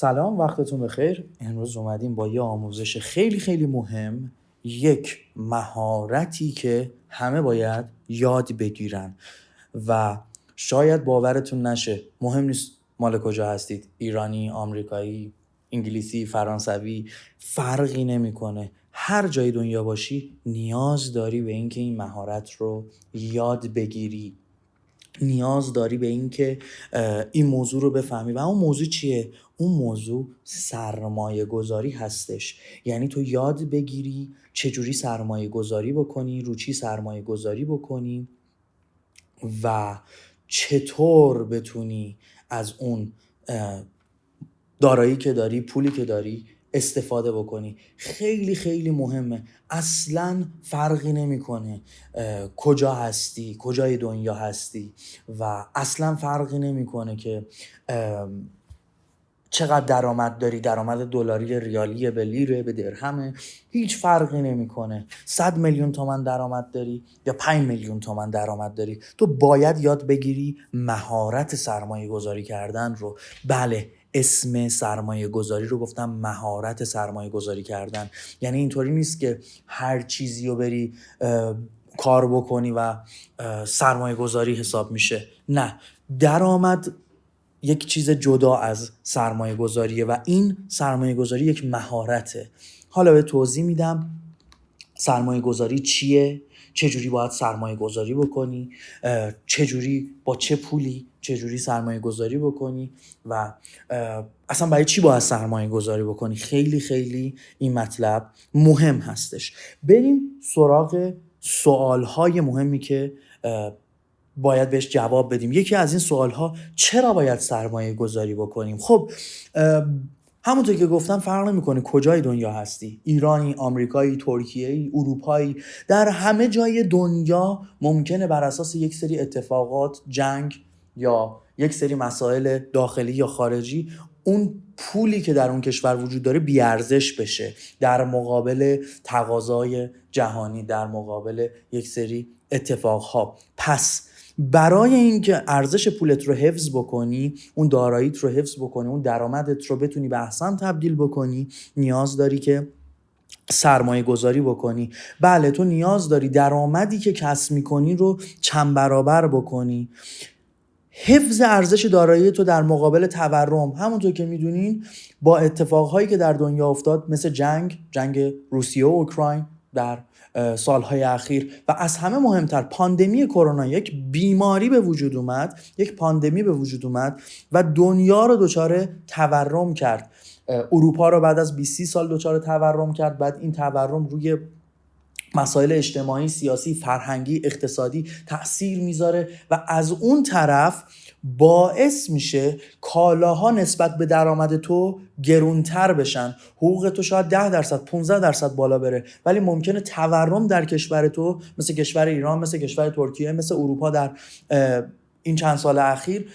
سلام، وقتتون بخیر. امروز اومدیم با یه آموزش خیلی خیلی مهم، یک مهارتی که همه باید یاد بگیرن و شاید باورتون نشه، مهم نیست مال کجا هستید، ایرانی، آمریکایی، انگلیسی، فرانسوی، فرقی نمیکنه. هر جای دنیا باشی نیاز داری به اینکه این مهارت رو یاد بگیری، نیاز داری به این که این موضوع رو بفهمی. و اون موضوع چیه؟ اون موضوع سرمایه گذاری هستش. یعنی تو یاد بگیری چجوری سرمایه گذاری بکنی، رو چی سرمایه گذاری بکنی و چطور بتونی از اون دارایی که داری، پولی که داری استفاده بکنی. خیلی خیلی مهمه. اصلا فرقی نمیکنه کجا هستی، کجای دنیا هستی و اصلا فرقی نمیکنه که چقدر درآمد داری، درآمد دلاری، ریالی، به لیره، به درهمه، هیچ فرقی نمیکنه. 100 میلیون تومان درآمد داری یا 5 میلیون تومان درآمد داری، تو باید یاد بگیری مهارت سرمایه گذاری کردن رو. بله، اسم سرمایه گذاری رو گفتم، مهارت سرمایه گذاری کردن. یعنی اینطوری نیست که هر چیزی رو بری کار بکنی و سرمایه گذاری حساب میشه. نه، درآمد یک چیز جدا از سرمایه گذاریه و این سرمایه گذاری یک مهارته. حالا به توضیح میدم سرمایه گذاری چیه، چجوری باید سرمایه گذاری بکنی، چجوری با چه پولی چجوری سرمایه گذاری بکنی و اصلا برای چی باید سرمایه گذاری بکنی. خیلی خیلی این مطلب مهم هستش. بریم سراغ سوالهای مهمی که باید بهش جواب بدیم. یکی از این سوالها، چرا باید سرمایه گذاری بکنیم؟ خب همونطور که گفتم فرق نمیکنه کجای دنیا هستی، ایرانی، آمریکایی، ترکیه‌ای، اروپایی، در همه جای دنیا ممکنه بر اساس یک سری اتفاقات، جنگ یا یک سری مسائل داخلی یا خارجی، اون پولی که در اون کشور وجود داره بیارزش بشه در مقابل تقاضای جهانی، در مقابل یک سری اتفاقها. پس برای اینکه ارزش پولت رو حفظ بکنی، اون داراییت رو حفظ بکنی، اون درآمدت رو بتونی به احسن تبدیل بکنی، نیاز داری که سرمایه گذاری بکنی. بله، تو نیاز داری درآمدی که کسب میکنی رو چند برابر بکنی. حفظ ارزش دارایی تو در مقابل تورم، همونطور که میدونین با اتفاقهایی که در دنیا افتاد، مثل جنگ روسیه و اوکراین در سالهای اخیر و از همه مهمتر پاندمی کرونا، یک بیماری به وجود اومد، یک پاندمی به وجود اومد و دنیا رو دچار تورم کرد. اروپا رو بعد از 20 سال دچار تورم کرد. بعد این تورم روی مسائل اجتماعی، سیاسی، فرهنگی، اقتصادی تأثیر میذاره و از اون طرف باعث میشه کالاها نسبت به درآمد تو گرونتر بشن. حقوق تو شاید 10%، 15% بالا بره، ولی ممکنه تورم در کشور تو، مثل کشور ایران، مثل کشور ترکیه، مثل اروپا در این چند سال اخیر،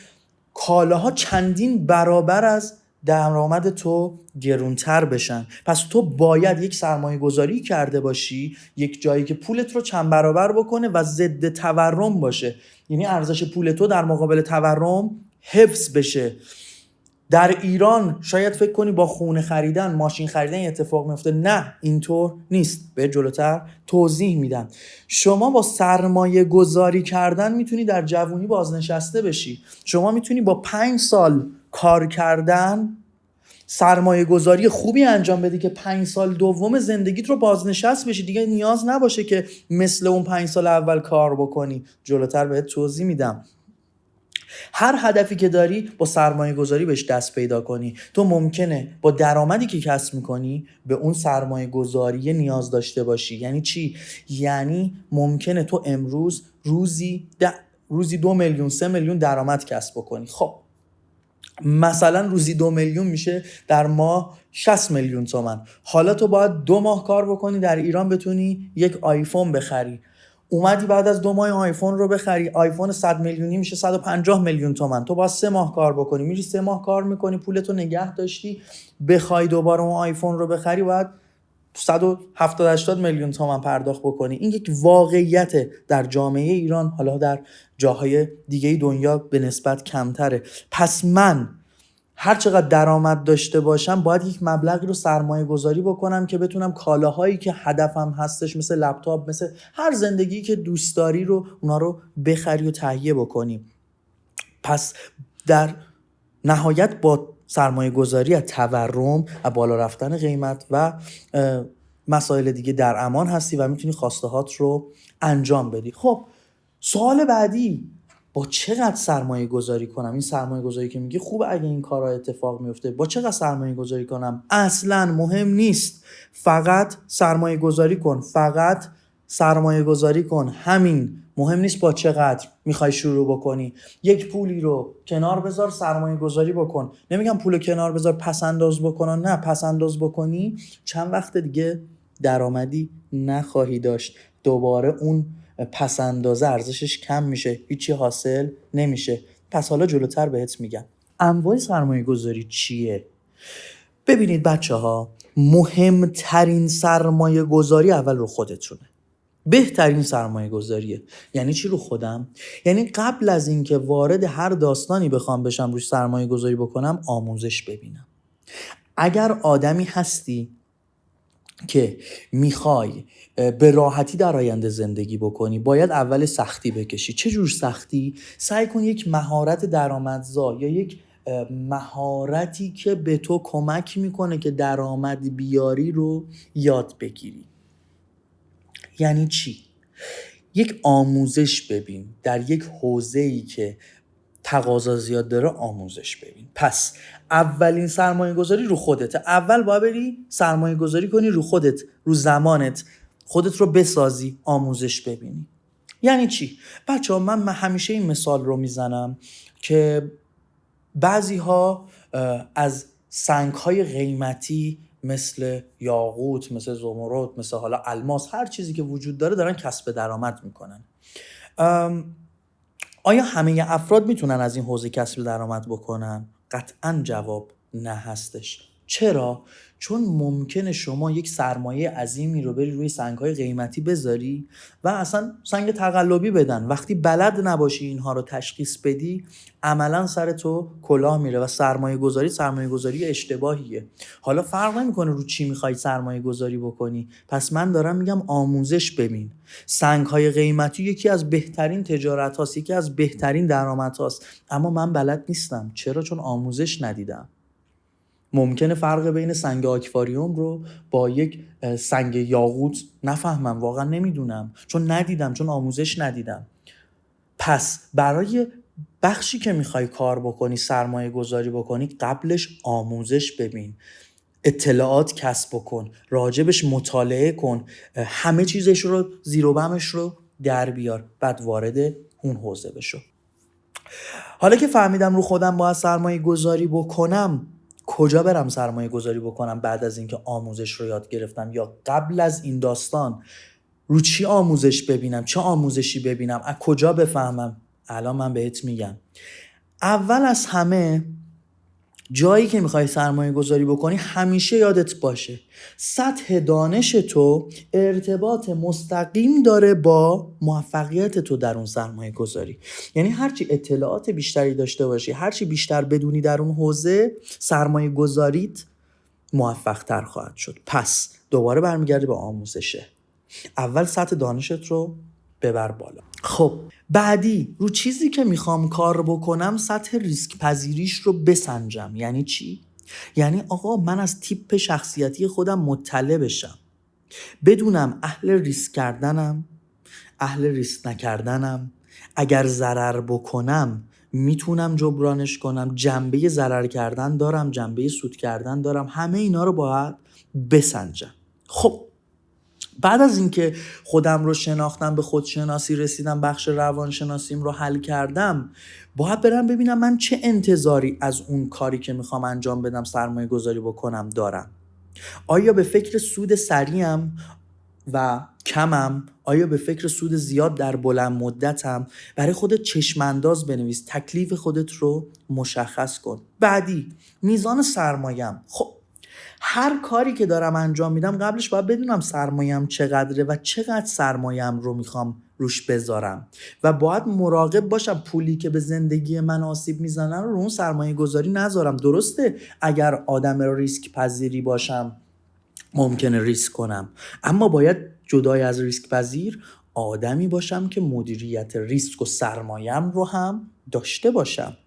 کالاها چندین برابر از درآمد تو گرونتر بشن. پس تو باید یک سرمایه گذاری کرده باشی، یک جایی که پولت رو چند برابر بکنه و ضد تورم باشه. یعنی ارزش پول تو در مقابل تورم حفظ بشه. در ایران شاید فکر کنی با خونه خریدن، ماشین خریدن اتفاق میفته. نه، اینطور نیست. به جلوتر توضیح میدم. شما با سرمایه گذاری کردن میتونی در جوونی بازنشسته بشی. شما میتونی با 5 سال کار کردن سرمایه گذاری خوبی انجام بدی که 5 سال دوم زندگیت رو بازنشست بشی. دیگه نیاز نباشه که مثل اون 5 سال اول کار بکنی. جلوتر بهت توضیح میدم. هر هدفی که داری با سرمایه گذاری بهش دست پیدا کنی. تو ممکنه با درآمدی که کسب میکنی به اون سرمایه گذاری نیاز داشته باشی. یعنی چی؟ یعنی ممکنه تو امروز روزی 2 میلیون 3 میلیون درآمد کسب بکنی. خب مثلا روزی 2 میلیون میشه در ماه 60 میلیون تومان. حالا تو باید 2 ماه کار بکنی در ایران بتونی یک آیفون بخری. اومدی بعد از 2 ماه آیفون رو بخری، آیفون 100 میلیونی میشه 150 میلیون تومان. تو باید 3 ماه کار بکنی. میری 3 ماه کار میکنی، پولتو نگه داشتی، بخوای دوباره اون آیفون رو بخری باید 170-80 میلیون تومان پرداخت بکنی. این یک واقعیت در جامعه ایران، حالا در جاهای دیگه دنیا به نسبت کمتره. پس من هر چقدر درآمد داشته باشم باید یک مبلغی رو سرمایه گذاری بکنم که بتونم کالاهایی که هدفم هستش، مثل لپتاپ، مثل هر زندگی که دوست داری رو اونا رو بخری و تهیه بکنی. پس در نهایت با سرمایه گذاری از تورم، از بالا رفتن قیمت و مسائل دیگه در امان هستی و میتونی خواستهات رو انجام بدی. خب سوال بعدی، با چقدر سرمایه گذاری کنم؟ این سرمایه گذاری که میگی خوبه اگه این کارها اتفاق میفته، با چقدر سرمایه گذاری کنم؟ اصلا مهم نیست، فقط سرمایه گذاری کن، فقط سرمایه گذاری کن، همین. مهم نیست با چقدر میخوای شروع بکنی، یک پولی رو کنار بذار سرمایه گذاری بکن. نمیگم پول کنار بذار پس انداز بکن، نه، پس انداز بکنی چند وقت دیگه درآمدی نخواهی داشت، دوباره اون پس اندازه ارزشش کم میشه، هیچی حاصل نمیشه. پس حالا جلوتر بهت میگم انواع سرمایه گذاری چیه. ببینید بچه ها، مهمترین سرمایه گذاری اول رو خودتونه، بهترین سرمایه گذاریه. یعنی چی رو خودم؟ یعنی قبل از اینکه وارد هر داستانی بخوام بشم روش سرمایه گذاری بکنم، آموزش ببینم. اگر آدمی هستی که میخوای به راحتی در آینده زندگی بکنی، باید اول سختی بکشی. چه جور سختی؟ سعی کن یک مهارت درآمدزا یا یک مهارتی که به تو کمک میکنه که درآمد بیاری رو یاد بگیری. یعنی چی؟ یک آموزش ببین در یک حوزه‌ای که تقاضا زیاد داره، آموزش ببین. پس اولین سرمایه گذاری رو خودته. اول باید بری سرمایه گذاری کنی رو خودت، رو زمانت، خودت رو بسازی، آموزش ببینی. یعنی چی؟ بچه ها، من همیشه این مثال رو میزنم که بعضی ها از سنگ های قیمتی مثل یاقوت، مثل زمرد، مثل حالا الماس، هر چیزی که وجود داره دارن کسب درآمد میکنن. آیا همه افراد میتونن از این حوزه کسب درآمد بکنن؟ قطعاً جواب نه هستش. چرا؟ چون ممکنه شما یک سرمایه عظیمی رو بری روی سنگ‌های قیمتی بذاری و اصلا سنگ تقلبی بدن. وقتی بلد نباشی اینها رو تشخیص بدی، عملاً سر تو کلاه میره و سرمایه گذاری اشتباهیه. حالا فرق نمیکنه رو چی میخوای سرمایه گذاری بکنی. پس من دارم میگم آموزش ببین. سنگ‌های قیمتی یکی از بهترین تجارت هاست، یکی از بهترین درآمد هاست، اما من بلد نیستم. چرا؟ چون آموزش ندیدم. ممکنه فرق بین سنگ آکواریوم رو با یک سنگ یاقوت نفهمم، واقعا نمیدونم، چون ندیدم، چون آموزش ندیدم. پس برای بخشی که میخوای کار بکنی، سرمایه گذاری بکنی، قبلش آموزش ببین، اطلاعات کسب بکن، راجبش مطالعه کن، همه چیزش رو، زیر و بمش رو در بیار، بعد وارد اون حوزه بشو. حالا که فهمیدم رو خودم باید سرمایه گذاری بکنم، کجا برم سرمایه گذاری بکنم بعد از اینکه آموزش رو یاد گرفتم؟ یا قبل از این داستان رو چی آموزش ببینم؟ چه آموزشی ببینم؟ از کجا بفهمم؟ الان من بهت میگم. اول از همه، جایی که میخوای سرمایه گذاری بکنی، همیشه یادت باشه سطح دانش تو ارتباط مستقیم داره با موفقیت تو در اون سرمایه گذاری. یعنی هرچی اطلاعات بیشتری داشته باشی، هرچی بیشتر بدونی در اون حوزه، سرمایه گذاریت موفق تر خواهد شد. پس دوباره برمیگردی به آموزشه. اول سطح دانشت رو ببر بالا. خب بعدی، رو چیزی که میخوام کار بکنم سطح ریسک پذیریش رو بسنجم. یعنی چی؟ یعنی آقا من از تیپ شخصیتی خودم مطلع بشم، بدونم اهل ریسک کردنم، اهل ریسک نکردنم، اگر ضرر بکنم میتونم جبرانش کنم، جنبه ضرر کردن دارم، جنبه سود کردن دارم، همه اینا رو باید بسنجم. خب بعد از اینکه خودم رو شناختم، به خودشناسی رسیدم، بخش روانشناسیم رو حل کردم، باید برم ببینم من چه انتظاری از اون کاری که میخوام انجام بدم، سرمایه گذاری بکنم دارم. آیا به فکر سود سریعم و کمم؟ آیا به فکر سود زیاد در بلند مدتم؟ برای خودت چشم انداز بنویس، تکلیف خودت رو مشخص کن. بعدی، میزان سرمایه‌ام. خب هر کاری که دارم انجام میدم قبلش باید بدونم سرمایه‌ام چقدره و چقدر سرمایه‌ام رو میخوام روش بذارم و باید مراقب باشم پولی که به زندگی من آسیب میزنن رو اون سرمایه گذاری نذارم. درسته اگر آدم ریسک پذیری باشم ممکنه ریسک کنم، اما باید جدای از ریسک پذیر آدمی باشم که مدیریت ریسک و سرمایه‌ام رو هم داشته باشم.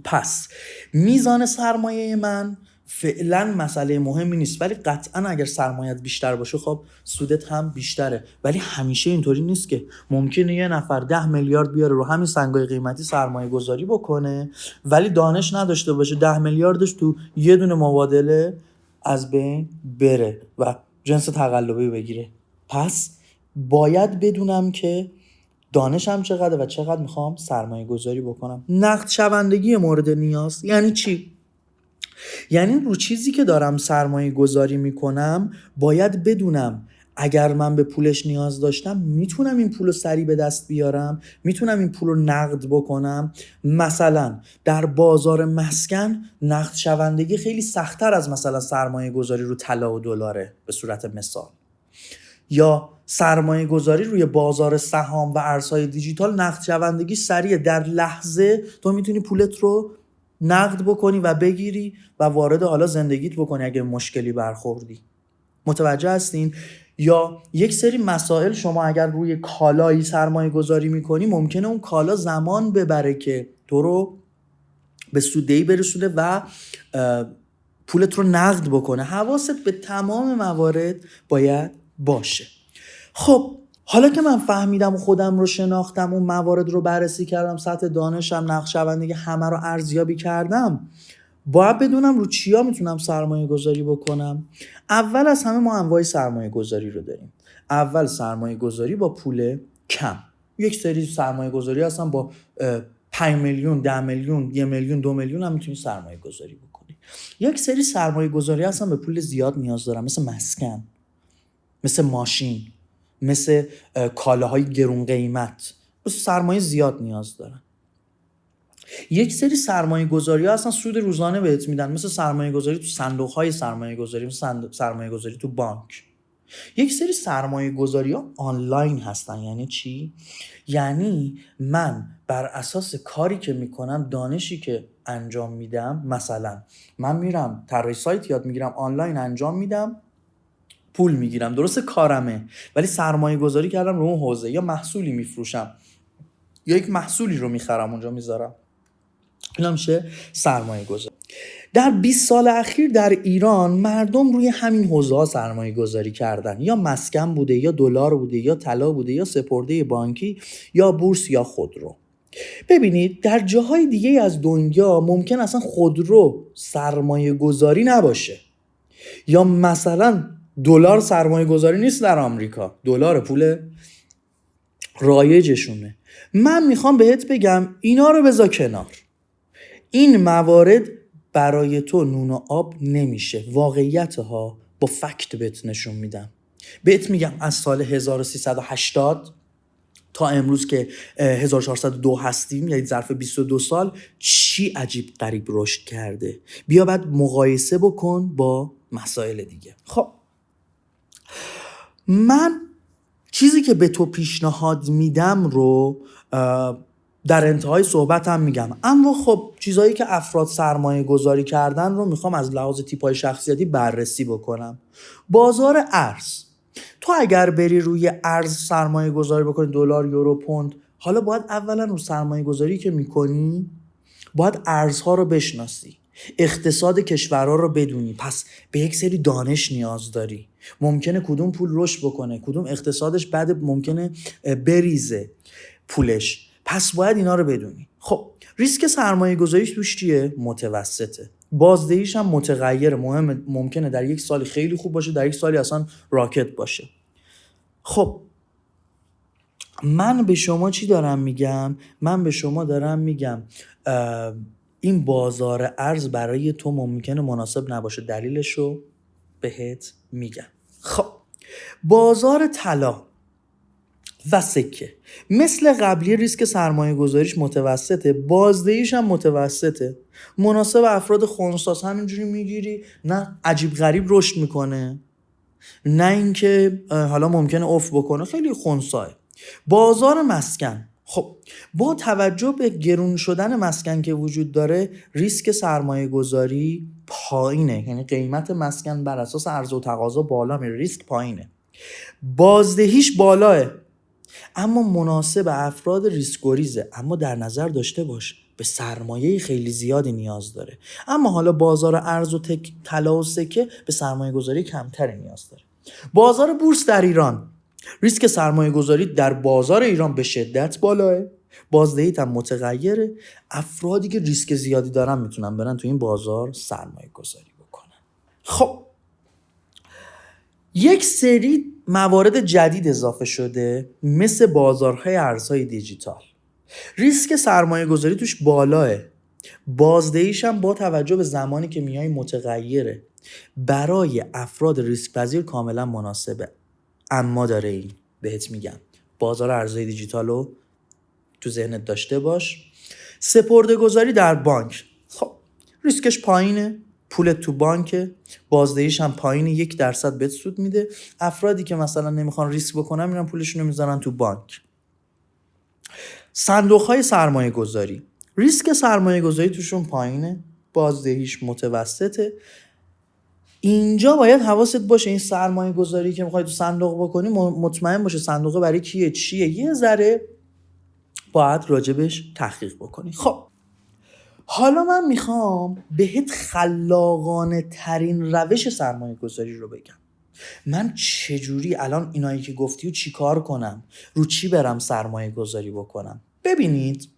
پس میزان سرمایه من فعلا مسئله مهمی نیست، ولی قطعا اگر سرمایت بیشتر باشه خب سودت هم بیشتره. ولی همیشه اینطوری نیست که ممکنه یه نفر 10 میلیارد بیاره رو همین سنگای قیمتی سرمایه گذاری بکنه ولی دانش نداشته باشه 10 میلیاردش تو یه دونه مبادله از بین بره و جنس تقلبی بگیره. پس باید بدونم که دانشم چقدر و چقدر میخوام سرمایه گذاری بکنم. نقد شوندگی مورد نیاز یعنی چی؟ یعنی رو چیزی که دارم سرمایه گذاری میکنم باید بدونم اگر من به پولش نیاز داشتم میتونم این پول رو سریع به دست بیارم، میتونم این پول رو نقد بکنم. مثلا در بازار مسکن نقد شوندگی خیلی سخت‌تر از مثلا سرمایه گذاری رو طلا و دلاره به صورت مثال، یا سرمایه گذاری روی بازار سهام و ارزهای دیجیتال نقد شوندگی سریع، در لحظه تو میتونی پولت رو نقد بکنی و بگیری و وارد حالا زندگیت بکنی اگه مشکلی برخوردی. متوجه هستین؟ یا یک سری مسائل شما اگر روی کالایی سرمایه گذاری میکنی ممکنه اون کالا زمان ببره که تو رو به سوددهی برسونه و پولت رو نقد بکنه. حواست به تمام موارد باید باشه. خب حالا که من فهمیدم و خودم رو شناختم، اون موارد رو بررسی کردم، سطح دانشم، نقدشوندگی همه رو ارزیابی کردم، باید بدونم رو چیا میتونم سرمایه گذاری بکنم. اول از همه ما انواع سرمایه گذاری رو داریم. اول سرمایه گذاری با پول کم. یک سری سرمایه گذاری هستن با 5 میلیون، 10 میلیون، 1 میلیون، 2 میلیون هم میتونی سرمایه گذاری بکنی. یک سری سرمایه گذاری هستن به پول زیاد نیاز دارن، مثل مسکن، مثل ماشین، مثل کالاهای گرون قیمت، مثل سرمایه زیاد نیاز دارن. یک سری سرمایه گذاری ها اصلا سود روزانه بهت میدن، مثل سرمایه گذاری تو صندوق های سرمایه گذاری، مثل سرمایه گذاری تو بانک. یک سری سرمایه گذاری ها آنلاین هستن. یعنی چی؟ یعنی من بر اساس کاری که میکنم، دانشی که انجام میدم، مثلا من میرم طراحی سایت یاد میگیرم، آنلاین انجام میدم، پول میگیرم، درسته کارمه، ولی سرمایه گذاری کردم رو اون حوزه، یا محصولی میفروشم یا یک محصولی رو میخرم اونجا میذارم، اینا میشه سرمایه گذاری. در 20 سال اخیر در ایران مردم روی همین حوزه ها سرمایه گذاری کردن، یا مسکن بوده، یا دلار بوده، یا طلا بوده، یا سپرده بانکی، یا بورس، یا خودرو. ببینید در جاهای دیگه از دنیا ممکن اصلا خودرو سرمایه گذاری نباشه، یا مثلا دلار سرمایه گذاری نیست در آمریکا، دلار پول رایجشونه. من میخوام بهت بگم اینا رو بذار کنار، این موارد برای تو نون و آب نمیشه. واقعیت ها با فکت بهت نشون میدم. بهت میگم از سال 1380 تا امروز که 1402 هستیم، یعنی ظرف 22 سال چی عجیب غریب رشد کرده. بیا بعد مقایسه بکن با مسائل دیگه. خب من چیزی که به تو پیشنهاد میدم رو در انتهای صحبتم میگم، اما خب چیزایی که افراد سرمایه گذاری کردن رو میخوام از لحاظ تیپای شخصیتی بررسی بکنم. بازار ارز، تو اگر بری روی ارز سرمایه گذاری بکنی، دلار، یورو، پوند، حالا باید اولا رو سرمایه گذاری که میکنی باید ارزها رو بشناسی، اقتصاد کشورها رو بدونی، پس به یک سری دانش نیاز داری. ممکنه کدوم پول رشد بکنه، کدوم اقتصادش بعد ممکنه بریزه پولش، پس باید اینا رو بدونی. خب ریسک سرمایه گذاریش توش چیه؟ متوسطه. بازدهیش هم متغیره، ممکنه در یک سال خیلی خوب باشه، در یک سالی اصلا راکت باشه. خب من به شما چی دارم میگم؟ من به شما دارم میگم این بازار ارز برای تو ممکنه مناسب نباشه، دلیلش رو بهت میگم. خب بازار طلا و سکه مثل قبلی ریسک سرمایه گذاریش متوسطه، بازدهیش هم متوسطه، مناسب افراد خنثی. همینجوری میگیری، نه عجیب غریب رشد میکنه، نه اینکه حالا ممکنه افت بکنه، خیلی خنثی. بازار مسکن. خب با توجه به گرون شدن مسکن که وجود داره، ریسک سرمایه گذاری پایینه، یعنی قیمت مسکن بر اساس عرضه و تقاضا بالا میره، ریسک پایینه، بازدهیش بالاه، اما مناسب افراد ریسک گریزه. اما در نظر داشته باش به سرمایه خیلی زیادی نیاز داره. اما حالا بازار ارز و طلا و سکه به سرمایه گذاری کمتری نیاز داره. بازار بورس در ایران، ریسک سرمایه گذاری در بازار ایران به شدت بالاه، بازدهیت هم متغیره. افرادی که ریسک زیادی دارن میتونن برن تو این بازار سرمایه گذاری بکنن. خب یک سری موارد جدید اضافه شده مثل بازارهای ارزهای دیجیتال. ریسک سرمایه گذاری توش بالاه، بازدهیش هم با توجه به زمانی که میای متغیره. برای افراد ریسک پذیر کاملا مناسبه. اما داره این بهت میگم بازار ارزهای دیجیتال رو تو ذهنت داشته باش. سپرده گذاری در بانک، خب ریسکش پایینه، پولت تو بانکه، بازدهیش هم پایینه، 1% بهت سود میده. افرادی که مثلا نمیخوان ریسک بکنن میرن پولشون رو میذارن تو بانک. صندوق‌های سرمایه گذاری، ریسک سرمایه گذاری توشون پایینه، بازدهیش متوسطه. اینجا باید حواست باشه این سرمایه گذاری که میخوای تو صندوق بکنی مطمئن باشه صندوق برای کیه چیه، یه ذره باید راجبش تحقیق بکنی. خب حالا من میخوام بهت خلاقانه ترین روش سرمایه گذاری رو بگم. من چجوری الان اینایی که گفتی و چی کار کنم، رو چی برم سرمایه گذاری بکنم. ببینید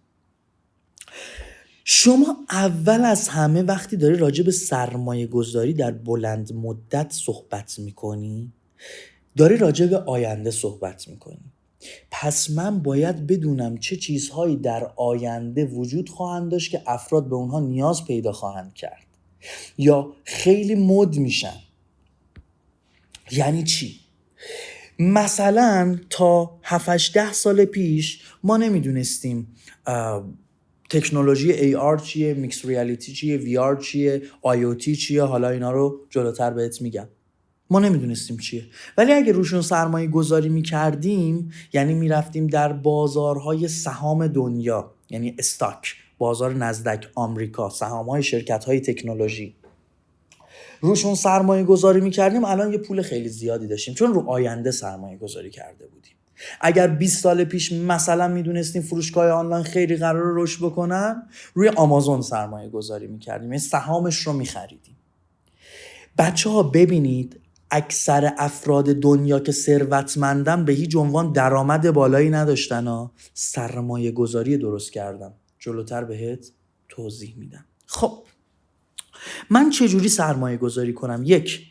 شما اول از همه وقتی داری راجع به سرمایه گذاری در بلند مدت صحبت میکنی، داری راجع به آینده صحبت میکنی. پس من باید بدونم چه چیزهایی در آینده وجود خواهند داشت که افراد به اونها نیاز پیدا خواهند کرد یا خیلی مد میشن. یعنی چی؟ مثلا تا 7-10 سال پیش ما نمیدونستیم تکنولوژی AR چیه، میکس ریالیتی چیه، VR چیه، IoT چیه. حالا اینا رو جلوتر بهت میگم. ما نمیدونستیم چیه، ولی اگه روشون سرمایه گذاری میکردیم، یعنی میرفتیم در بازارهای سهام دنیا، یعنی استاک، بازار نزدک آمریکا، سهام‌های شرکت‌های تکنولوژی، روشون سرمایه گذاری میکردیم، الان یه پول خیلی زیادی داشتیم چون رو آینده سرمایه گذاری کرده بودیم. اگر 20 سال پیش مثلا میدونستیم فروشگاه آنلاین خیلی قرار رشد بکنن، روی آمازون سرمایه گذاری میکردیم، یعنی سهامش رو میخریدیم. بچه‌ها ببینید اکثر افراد دنیا که ثروتمندن به هیچ عنوان درآمد بالایی نداشتن ها، سرمایه گذاری درست کردن. جلوتر بهت توضیح میدم. خب من چجوری سرمایه گذاری کنم؟ 1.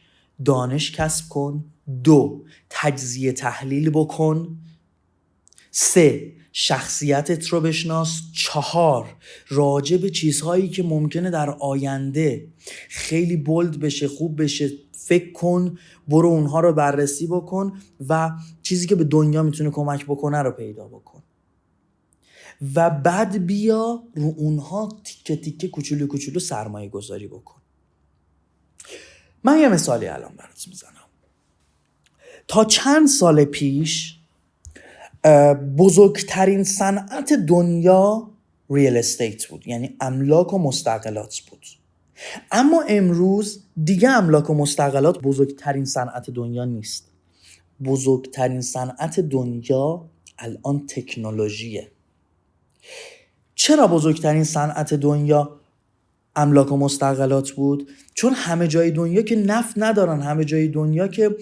دانش کسب کن. 2. تجزیه تحلیل بکن. 3. شخصیتت رو بشناس. 4. راجع به چیزهایی که ممکنه در آینده خیلی بولد بشه، خوب بشه، فکر کن، برو اونها رو بررسی بکن و چیزی که به دنیا میتونه کمک بکنه رو پیدا بکن و بعد بیا رو اونها تیکه تیکه کوچولو کوچولو سرمایه گذاری بکن. من یه مثالی الان برات میزنم. تا چند سال پیش بزرگترین صنعت دنیا ریل استیت بود، یعنی املاک و مستقلات بود. اما امروز دیگه املاک و مستقلات بزرگترین صنعت دنیا نیست. بزرگترین صنعت دنیا الان تکنولوژیه. چرا بزرگترین صنعت دنیا املاک و مستقلات بود؟ چون همه جای دنیا که نفت ندارن، همه جای دنیا که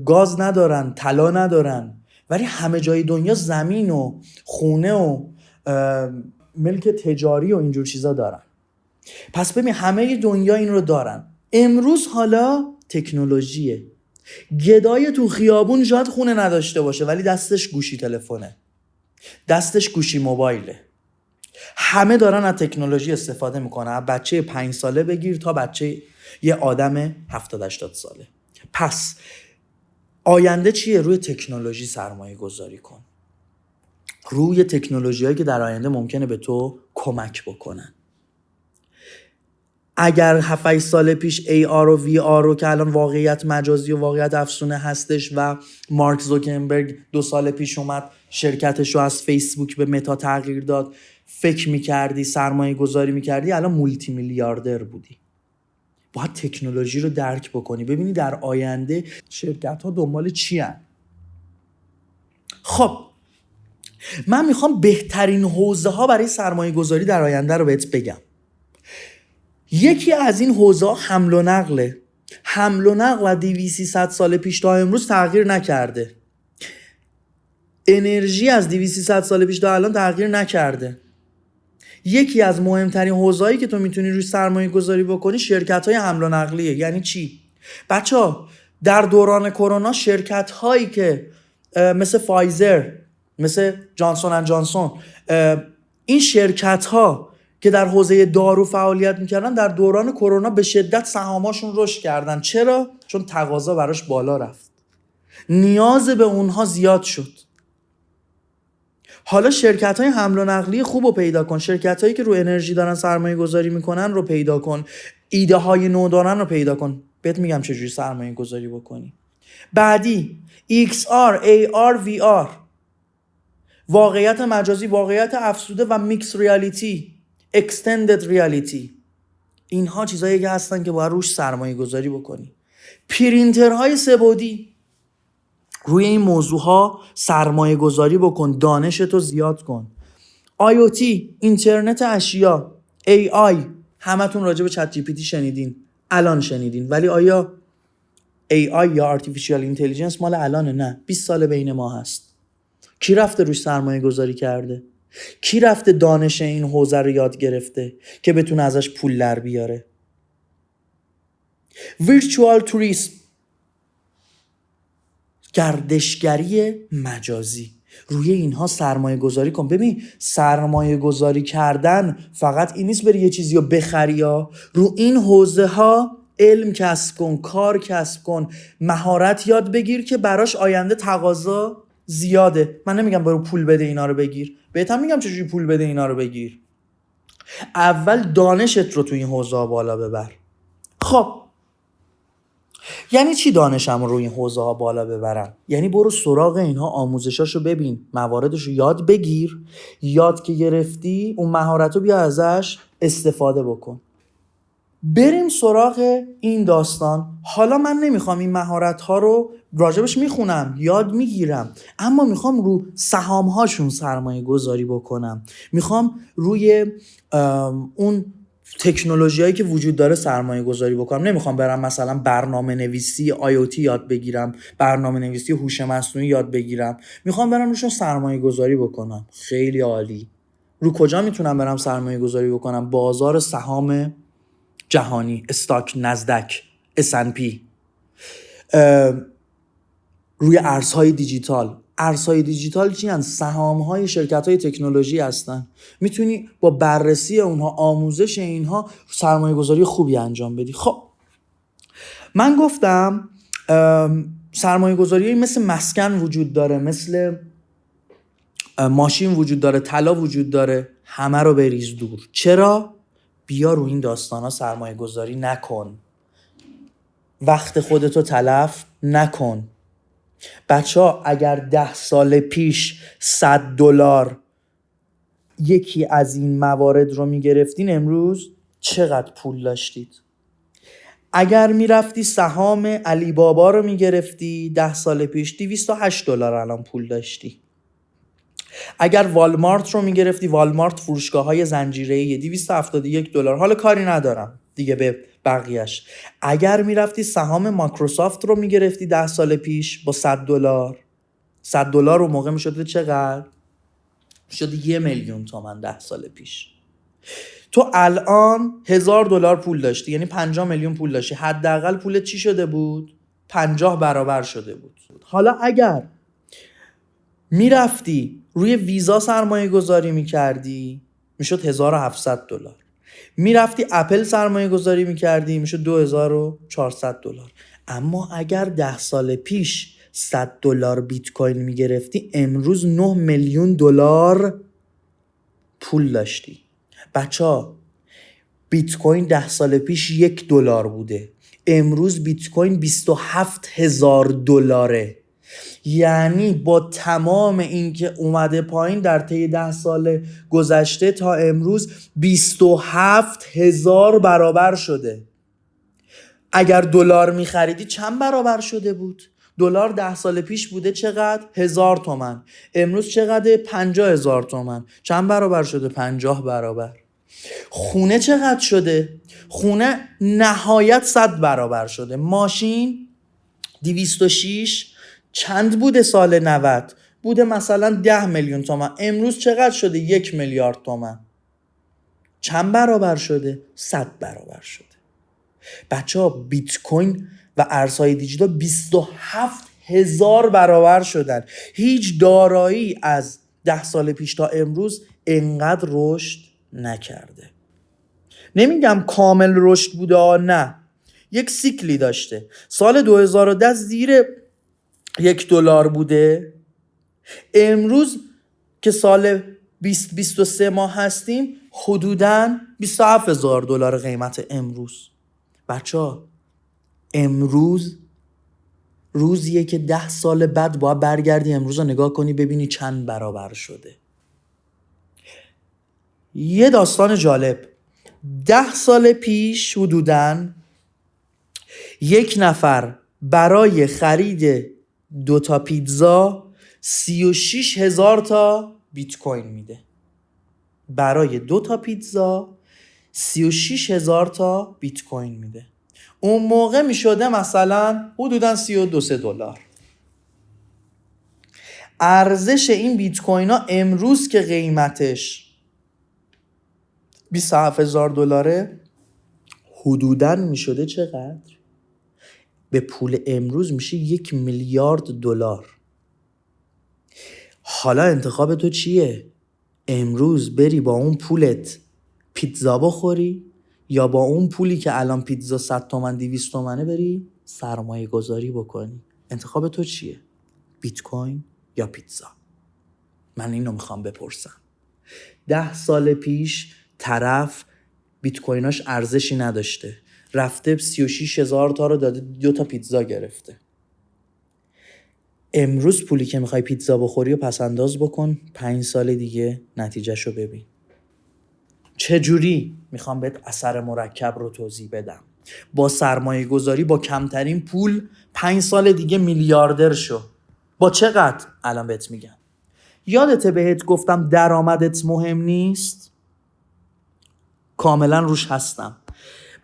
گاز ندارن، طلا ندارن، ولی همه جای دنیا زمین و خونه و ملک تجاری و اینجور چیزا دارن. پس ببین همه دنیا این رو دارن. امروز حالا تکنولوژیه. گدای تو خیابون شاید خونه نداشته باشه ولی دستش گوشی تلفونه، دستش گوشی موبایله. همه دارن از تکنولوژی استفاده میکنن، بچه 5 ساله بگیر تا بچه یه آدم 70-80 ساله. پس آینده چیه؟ روی تکنولوژی سرمایه گذاری کن، روی تکنولوژی هایی که در آینده ممکنه به تو کمک بکنن. اگر 7-8 سال پیش AR و VR رو که الان واقعیت مجازی و واقعیت افزونه هستش و مارک زوکربرگ 2 سال پیش اومد شرکتش رو از فیسبوک به متا تغییر داد، فکر میکردی سرمایه گذاری میکردی، الان مولتی میلیاردر بودی. باید تکنولوژی رو درک بکنی، ببینی در آینده شرکت ها دنبال چی هن. خب من میخوام بهترین حوزه ها برای سرمایه گذاری در آینده رو بهت بگم. یکی از این حوزه ها حمل و نقله. حمل و نقل از 200-300 سال پیش تا امروز تغییر نکرده. انرژی از 200-300 سال پیش تا الان تغییر نکرده. یکی از مهمترین حوزه‌هایی که تو میتونی روی سرمایه گذاری بکنی شرکت‌های حمل و نقلیه. یعنی چی؟ بچه‌ها در دوران کرونا شرکت‌هایی که مثل فایزر، مثل جانسون اند جانسون، این شرکت‌ها که در حوزه دارو فعالیت میکردن در دوران کرونا به شدت سهاماشون رشد کردن. چرا؟ چون تقاضا براش بالا رفت، نیاز به اونها زیاد شد. حالا شرکت‌های حمل و نقلی خوب رو پیدا کن، شرکت‌هایی که رو انرژی دارن سرمایه گذاری میکنن رو پیدا کن، ایده های نو دارن رو پیدا کن. بهت میگم چجوری سرمایه گذاری بکنی. بعدی XR، AR، VR، واقعیت مجازی، واقعیت افزوده و میکس ریالیتی، اکستندد ریالیتی. اینها چیزایی که هستن که باید روش سرمایه گذاری بکنی. پرینترهای سه‌بعدی، روی این موضوع ها سرمایه گذاری بکن، دانشتو زیاد کن. IoT، اینترنت اشیا، AI، همتون راجع به چت جی پی تی شنیدین، الان شنیدین، ولی آیا AI یا Artificial Intelligence مال الانه؟ نه، 20 سال بین ما هست. کی رفته روش سرمایه گذاری کرده؟ کی رفته دانش این حوزه رو یاد گرفته که بتونه ازش پول در بیاره؟ Virtual Tourism، گردشگری مجازی، روی اینها سرمایه گذاری کن. ببین سرمایه گذاری کردن فقط این نیست بری یه چیزی رو بخری، یا رو این حوزه ها علم کسب کن، کار کسب کن، مهارت یاد بگیر که براش آینده تقاضا زیاده. من نمیگم برو پول بده اینا رو بگیر، بهتم میگم چجوری پول بده اینا رو بگیر. اول دانشت رو تو این حوزه ها بالا ببر. خب یعنی چی دانشم رو این حوزه ها بالا ببرم؟ یعنی برو سراغ اینها، آموزشاشو ببین، مواردشو یاد بگیر، یاد که گرفتی اون مهارتو بیا ازش استفاده بکن. بریم سراغ این داستان. حالا من نمیخوام این مهارت ها رو راجبش میخونم، یاد میگیرم، اما میخوام رو سهام هاشون سرمایه گذاری بکنم، میخوام روی اون تکنولوژی هایی که وجود داره سرمایه گذاری بکنم. نمیخوام برم مثلا برنامه نویسی IoT یاد بگیرم، برنامه نویسی هوش مصنوعی یاد بگیرم، میخوام برم روشون سرمایه گذاری بکنم. خیلی عالی. رو کجا میتونم برم سرمایه گذاری بکنم؟ بازار سهام جهانی، استاک، نزدک، S&P، روی ارزهای دیجیتال. ارزهای دیجیتال چی هستن؟ سهام‌های شرکت‌های تکنولوژی هستن. میتونی با بررسی اونها، آموزش اینها سرمایه‌گذاری خوبی انجام بدی. خب من گفتم سرمایه‌گذاری مثل مسکن وجود داره، مثل ماشین وجود داره، طلا وجود داره. همه رو بریز دور. چرا؟ بیا رو این داستانا سرمایه‌گذاری نکن، وقت خودتو تلف نکن. بچه‌ها اگر 10 سال پیش $100 یکی از این موارد رو میگرفتین، امروز چقدر پول داشتید؟ اگر میرفتی سهام علی بابا رو میگرفتی 10 سال پیش $208 الان پول داشتی. اگر والمارت رو میگرفتی، والمارت فروشگاه‌های زنجیره‌ای، $271. حالا کاری ندارم دیگه به بقیهش. اگر میرفتی سهام مایکروسافت رو میگرفتی 10 سال پیش با $100 رو موقع میشد چقدر؟ میشد 1,000,000 تومان 10 سال پیش. تو الان $1,000 پول داشتی، یعنی 50 میلیون پول داشتی. حداقل پولت چی شده بود؟ 50 برابر شده بود. حالا اگر میرفتی روی ویزا سرمایه گذاری میکردی میشد $1,700. میرفتی اپل سرمایه گذاری میکردی میشد $2,400. اما اگر 10 سال پیش $100 بیت کوین میگرفتی، امروز $9,000,000 پول داشتی. بچه‌ها بیت کوین 10 سال پیش $1 بوده، امروز بیت کوین $27,000. یعنی با تمام این که اومده پایین در طی 10 سال گذشته تا امروز 27,000 برابر شده. اگر دلار میخریدی چند برابر شده بود؟ دلار 10 سال پیش بوده چقدر؟ 1000 تومن. امروز چقدر؟ 50,000 تومن. چند برابر شده؟ 50 برابر. خونه چقدر شده؟ خونه نهایت 100 برابر شده. ماشین 206 چند بوده سال 90؟ بوده مثلا 10 میلیون تومن. امروز چقدر شده؟ 1 میلیارد تومن. چند برابر شده؟ 100 برابر شده. بچه ها بیت کوین و ارزهای دیجیتال 27,000 برابر شدن. هیچ دارایی از 10 سال پیش تا امروز انقدر رشد نکرده. نمیگم کامل رشد بوده، نه، یک سیکلی داشته. سال 2010 زیر $1 بوده. امروز که سال 2023 ما هستیم حدوداً $27,000 قیمت امروز. بچه ها امروز روزیه که 10 سال بعد باید برگردی امروز رو نگاه کنی ببینی چند برابر شده. یه داستان جالب، 10 سال پیش حدوداً یک نفر برای خرید 2 تا پیتزا 36,000 تا بیت کوین میده. برای 2 تا پیتزا 36,000 تا بیت کوین میده. اون موقع میشده مثلا حدوداً $32-33. ارزش این بیت کوین ها امروز که قیمتش $27,000 حدوداً میشده چقدر؟ به پول امروز میشه $1 میلیارد. حالا انتخاب تو چیه؟ امروز بری با اون پولت پیتزا بخوری یا با اون پولی که الان پیتزا 100 تومن 200 تومنه بری سرمایه گذاری بکنی؟ انتخاب تو چیه؟ بیت کوین یا پیتزا؟ من اینو میخوام بپرسم. 10 سال پیش طرف بیت کویناش ارزشی نداشته، رفته 36,000 تا رو داده 2 تا پیتزا گرفته. امروز پولی که میخوای پیتزا بخوری و پس انداز بکن، 5 سال دیگه نتیجهشو ببین. چجوری؟ میخوام بهت اثر مرکب رو توضیح بدم. با سرمایه گذاری با کمترین پول 5 سال دیگه میلیاردر شو. با چقدر؟ الان بهت میگم. یادته بهت گفتم درآمدت مهم نیست؟ کاملا روش هستم.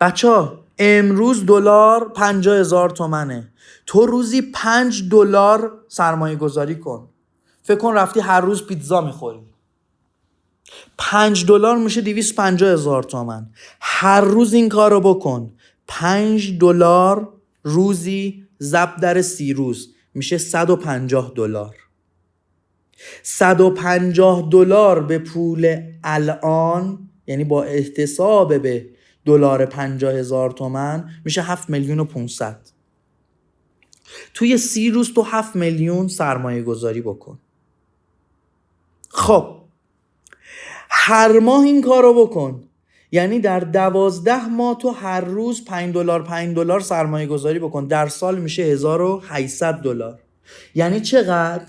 بچه‌ها امروز دلار 50,000 تومنه. تو روزی $5 سرمایه گذاری کن. فکر کن رفتی هر روز پیتزا میخوری. $5 میشه 250,000 تومن. هر روز این کار رو بکن. $5 روزی ضرب در 30 روز میشه $150. $150 به پول الان، یعنی با احتساب به دلار 50,000 تومن میشه 7,500,000. توی 30 روز تو 7 میلیون سرمایه گذاری بکن. خب هر ماه این کار رو بکن، یعنی در 12 ماه تو هر روز $5 سرمایه گذاری بکن. در سال میشه $1,800. یعنی چقدر؟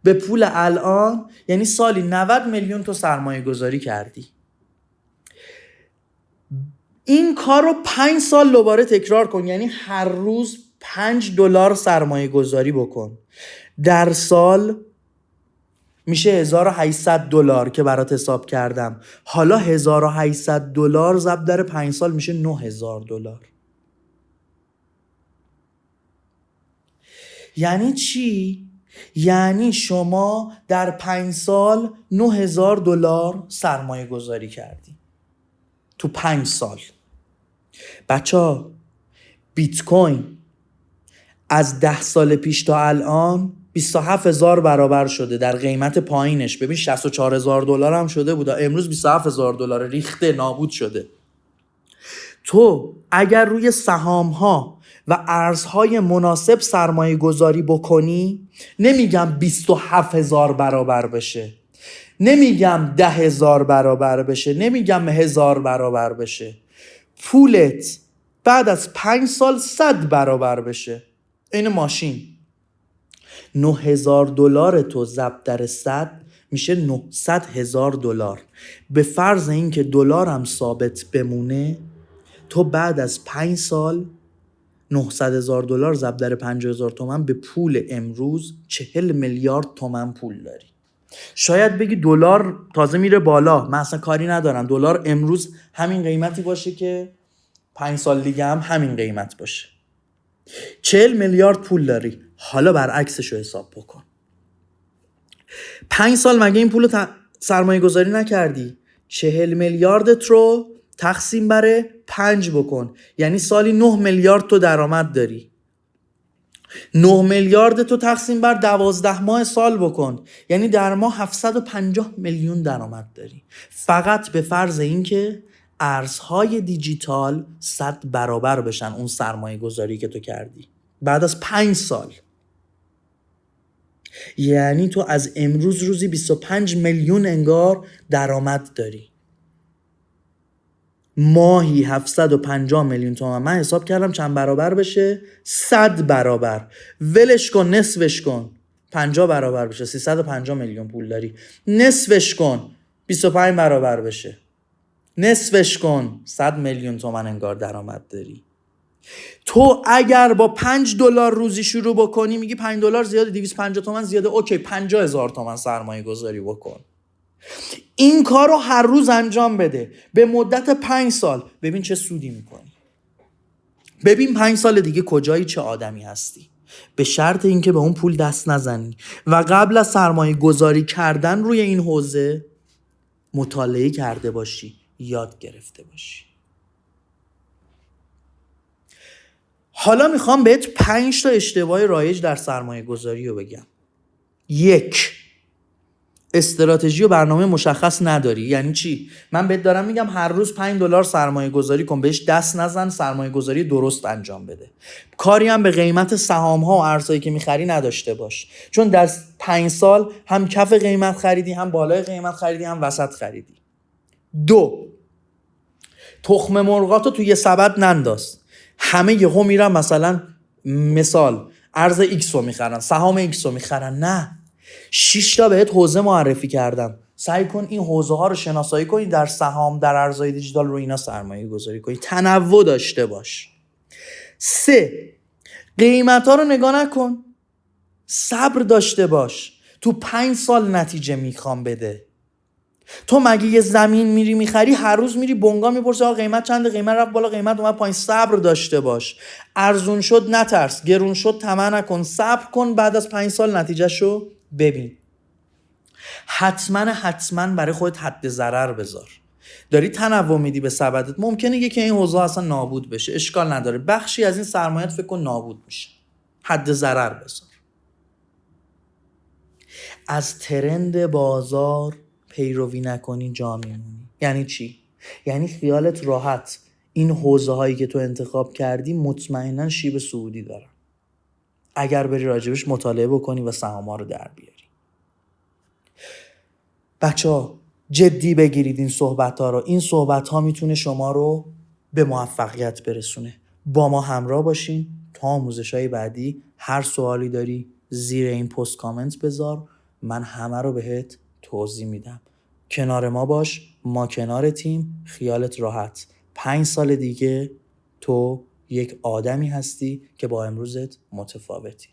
به پول الان یعنی سالی 90 میلیون تو سرمایه گذاری کردی. این کار رو 5 سال دوباره تکرار کن، یعنی هر روز $5 سرمایه گذاری بکن. در سال میشه $1,800 که برات حساب کردم. حالا $1,800 ضرب در 5 سال میشه $9,000. یعنی چی؟ یعنی شما در 5 سال $9,000 سرمایه گذاری کردی. تو 5 سال. بچه ها بیت کوین از 10 سال پیش تا الان 27,000 برابر شده در قیمت پایینش. ببین $64,000 هم شده بود، امروز $27,000 ریخته، نابود شده. تو اگر روی سهام ها و ارزهای مناسب سرمایه گذاری بکنی، نمیگم 27,000 برابر بشه، نمیگم 10,000 برابر بشه، نمیگم 1,000 برابر بشه، پولت بعد از 5 سال 100 برابر بشه. این ماشین $9,000 تو ضرب در 100 میشه $900,000. به فرض اینکه دلار هم ثابت بمونه، تو بعد از 5 سال $900,000 ضرب در 50,000 تومان به پول امروز 40 میلیارد تومان پول داری. شاید بگی دلار تازه میره بالا، من اصلا کاری ندارم، دلار امروز همین قیمتی باشه که 5 سال دیگه هم همین قیمت باشه. 40 میلیارد پول داری. حالا برعکسش رو حساب بکن. 5 سال مگه این پول رو سرمایه گذاری نکردی؟ 40 میلیاردت رو تقسیم بر 5 بکن، یعنی سالی 9 میلیارد تو درآمد داری. 9 میلیارد تو تقسیم بر 12 ماه سال بکن، یعنی در ماه 750 میلیون درآمد داری. فقط به فرض اینکه ارزهای دیجیتال 100 برابر بشن اون سرمایه گذاری که تو کردی بعد از 5 سال. یعنی تو از امروز روزی 25 میلیون انگار درآمد داری. ماهی 750 میلیون تومان. من حساب کردم چند برابر بشه؟ 100 برابر. ولش کن، نصفش کن، 50 برابر بشه، 350 میلیون پول داری. نصفش کن، 25 برابر بشه. نصفش کن، 100 میلیون تومان انگار درآمد داری. تو اگر با $5 روزی شروع بکنی، میگی $5 زیاده، 250 تومان زیاده، اوکی 50,000 تومان سرمایه گذاری بکن. این کار رو هر روز انجام بده به مدت 5 سال، ببین چه سودی میکنی. ببین 5 سال دیگه کجایی، چه آدمی هستی. به شرط اینکه به اون پول دست نزنی و قبل از سرمایه گذاری کردن روی این حوزه مطالعه کرده باشی، یاد گرفته باشی. حالا میخوام بهت 5 تا اشتباه رایج در سرمایه گذاری رو بگم. 1، استراتژی و برنامه مشخص نداری. یعنی چی؟ من بهت دارم میگم هر روز $5 سرمایه گذاری کن، بهش دست نزن، سرمایه گذاری درست انجام بده. کاری هم به قیمت سهام ها و ارزهایی که میخری نداشته باش، چون در 5 سال هم کف قیمت خریدی، هم بالای قیمت خریدی، هم وسط خریدی. 2، تخم مرغاتو توی سبد ننداز. همه یهو میرن مثلا مثال ارز ایکس رو میخرن، سهام ایکس رو میخرن. نه، 6 تا بهت حوزه معرفی کردم، سعی کن این حوزه ها رو شناسایی کنی، در سهام، در ارزهای دیجیتال رو اینا سرمایه گذاری کنی، تنوع داشته باش. 3، قیمت ها رو نگاه نکن، صبر داشته باش. تو 5 سال نتیجه میخوام بده. تو مگه یه زمین میری میخری هر روز میری بنگاه میپرسی آقا قیمت چنده، قیمت رفت بالا، قیمت اومد پایین؟ صبر داشته باش. ارزون شد نترس، گرون شد طمع نکن، صبر کن، بعد از 5 سال نتیجهشو ببین. حتما برای خودت حد ضرر بذار. داری تنوع میدی به سبدت، ممکنه یکی این حوزه اصلا نابود بشه، اشکال نداره، بخشی از این سرمایه‌ات فکر کن نابود میشه، حد ضرر بذار. از ترند بازار پیروی نکنی جا میمونی. یعنی چی؟ یعنی خیالت راحت این حوزه هایی که تو انتخاب کردی مطمئنا شیب صعودی دارن، اگر بری راجبش مطالعه بکنی و سهام ها رو در بیاری. بچه‌ها جدی بگیرید این صحبت ها رو. این صحبت ها میتونه شما رو به موفقیت برسونه. با ما همراه باشین تا آموزش های بعدی. هر سوالی داری زیر این پست کامنت بذار، من همه رو بهت توضیح میدم. کنار ما باش، ما کنار تیم. خیالت راحت، 5 سال دیگه تو یک آدمی هستی که با امروزت متفاوتی.